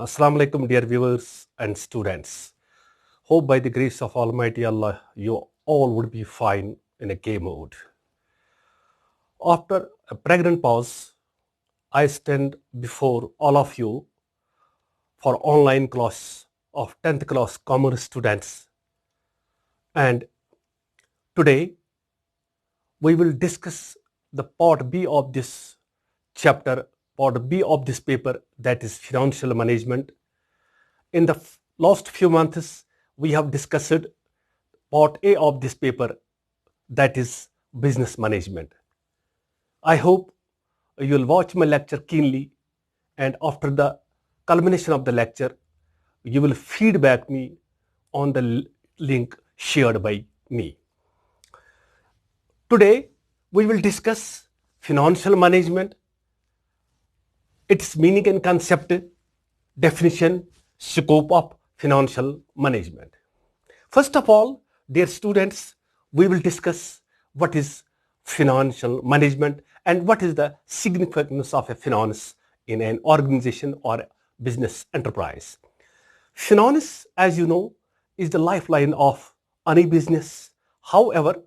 Assalamu alaikum, dear viewers and students. Hope by the grace of Almighty Allah, you all would be fine in a game mode. After a pregnant pause, I stand before all of you for online class of 10th class commerce students. And today, we will discuss the part B of this chapter, part B of this paper, that is financial management. In the last few months, we have discussed part A of this paper, that is business management. I hope you will watch my lecture keenly, and after the culmination of the lecture, you will feedback me on the link shared by me. Today, we will discuss financial management, its meaning and concept, definition, scope of financial management. First of all, dear students, we will discuss what is financial management and what is the significance of a finance in an organization or business enterprise. Finance, as you know, is the lifeline of any business. However,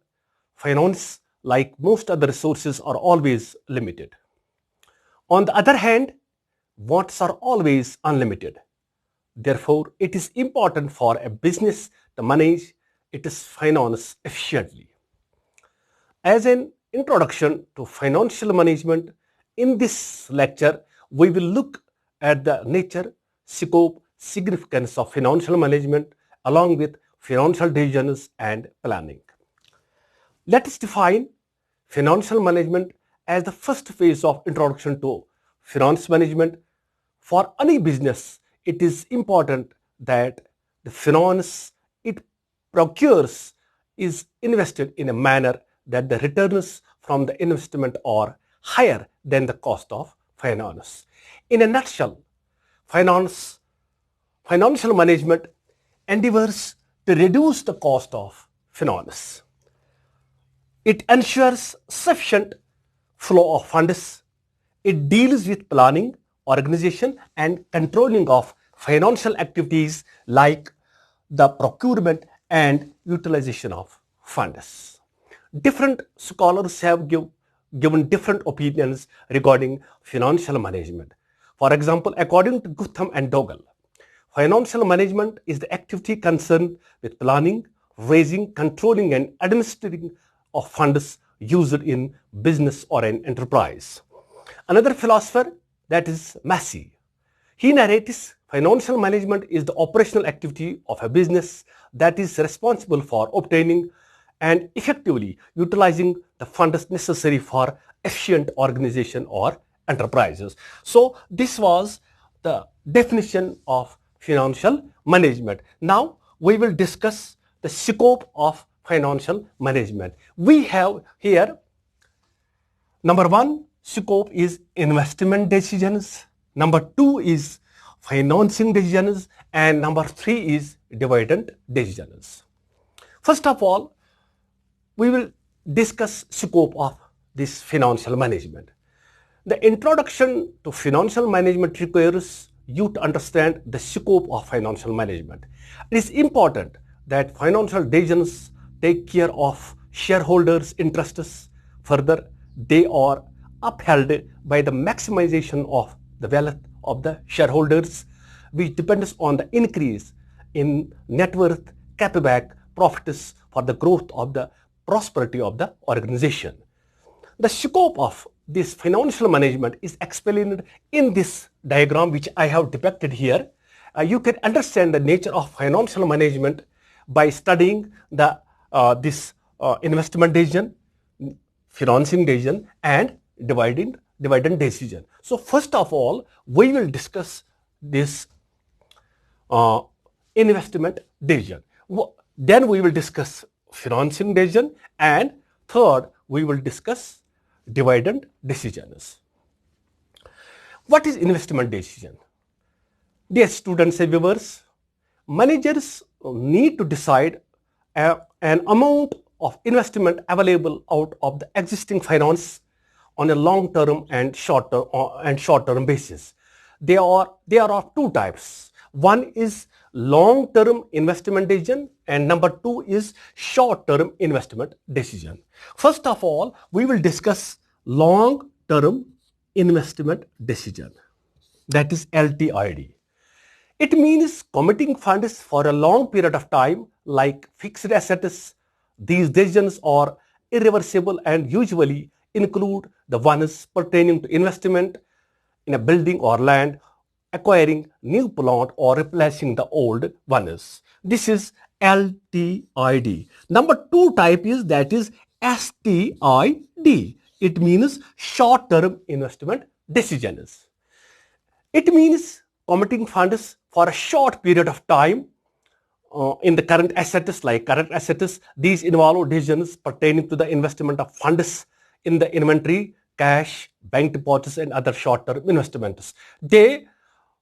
finance, like most other resources, are always limited. On the other hand, wants are always unlimited. Therefore, it is important for a business to manage its finance efficiently. As an introduction to financial management, in this lecture, we will look at the nature, scope, significance of financial management along with financial decisions and planning. Let us define financial management as the first phase of introduction to finance management. For any business, it is important that the finance it procures is invested in a manner that the returns from the investment are higher than the cost of finance. In a nutshell, financial management endeavors to reduce the cost of finance. It ensures sufficient flow of funds. It deals with planning, organization, and controlling of financial activities like the procurement and utilization of funds. Different scholars have given different opinions regarding financial management. For example, according to Gutham and Doggle, financial management is the activity concerned with planning, raising, controlling, and administering of funds used in business or an enterprise. Another philosopher, that is Massey, he narrates financial management is the operational activity of a business that is responsible for obtaining and effectively utilizing the funds necessary for efficient organization or enterprises. So this was the definition of financial management. Now we will discuss the scope of financial management. We have here, number one, scope is investment decisions. Number two is financing decisions. And number three is dividend decisions. First of all, we will discuss scope of this financial management. The introduction to financial management requires you to understand the scope of financial management. It is important that financial decisions take care of shareholders' interests. Further, they are upheld by the maximization of the wealth of the shareholders, which depends on the increase in net worth, payback, profits for the growth of the prosperity of the organization. The scope of this financial management is explained in this diagram which I have depicted here. You can understand the nature of financial management by studying the investment decision, financing decision, and dividend decision. So first of all, we will discuss this investment decision. Then we will discuss financing decision, and third, we will discuss dividend decisions. What is investment decision? Dear students and viewers, managers need to decide an amount of investment available out of the existing finance on a long-term and short-term basis. there are two types. One is long-term investment decision and number two is short-term investment decision. First of all, we will discuss long-term investment decision, that is LTID. It means committing funds for a long period of time like fixed assets. These decisions are irreversible and usually include the ones pertaining to investment in a building or land, acquiring new plant or replacing the old ones. This is LTID. Number two type is that is STID. It means short-term investment decisions. It means committing funds for a short period of time in the current assets like current assets. These involve decisions pertaining to the investment of funds in the inventory, cash, bank deposits and other short-term investments. They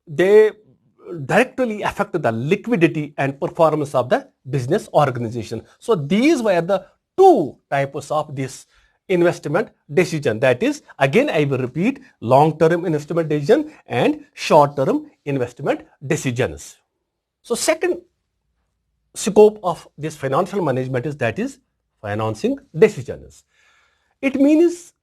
directly affect the liquidity and performance of the business organization. So these were the two types of this investment decision. That is, again I will repeat, long-term investment decision and short-term investment decisions. So second scope of this financial management is that is financing decisions. It means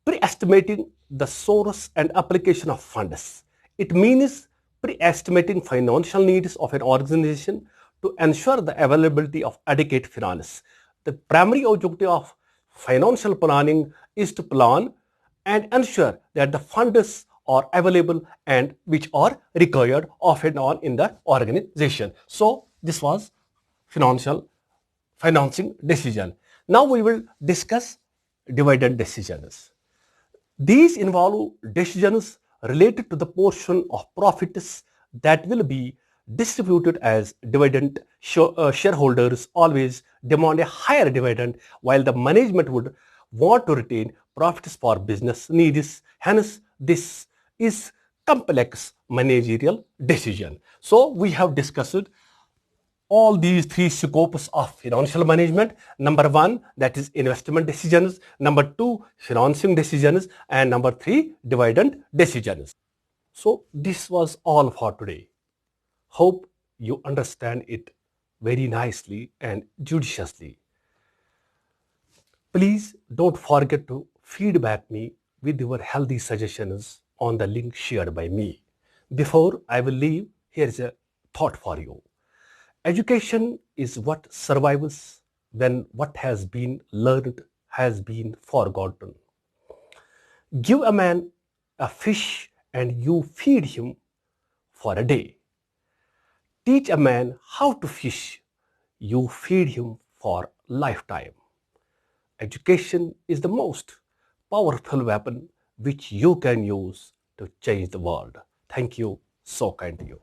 pre-estimating the source and application of funds. It means pre-estimating financial needs of an organization to ensure the availability of adequate finance. The primary objective of financial planning is to plan and ensure that the funds are available and which are required of and on in the organization. So this was financing decision. Now we will discuss dividend decisions. These involve decisions related to the portion of profits that will be distributed as dividend. Shareholders always demand a higher dividend while the management would want to retain profits for business needs. Hence, this is complex managerial decision. So we have discussed all these three scopes of financial management. Number one, that is investment decisions. Number two, financing decisions. And number three, dividend decisions. So this was all for today. Hope you understand it very nicely and judiciously. Please don't forget to feedback me with your healthy suggestions on the link shared by me. Before I will leave, here's a thought for you. Education is what survives when what has been learned has been forgotten. Give a man a fish and you feed him for a day. Teach a man how to fish, you feed him for lifetime. Education is the most powerful weapon which you can use to change the world. Thank you. So kind to you.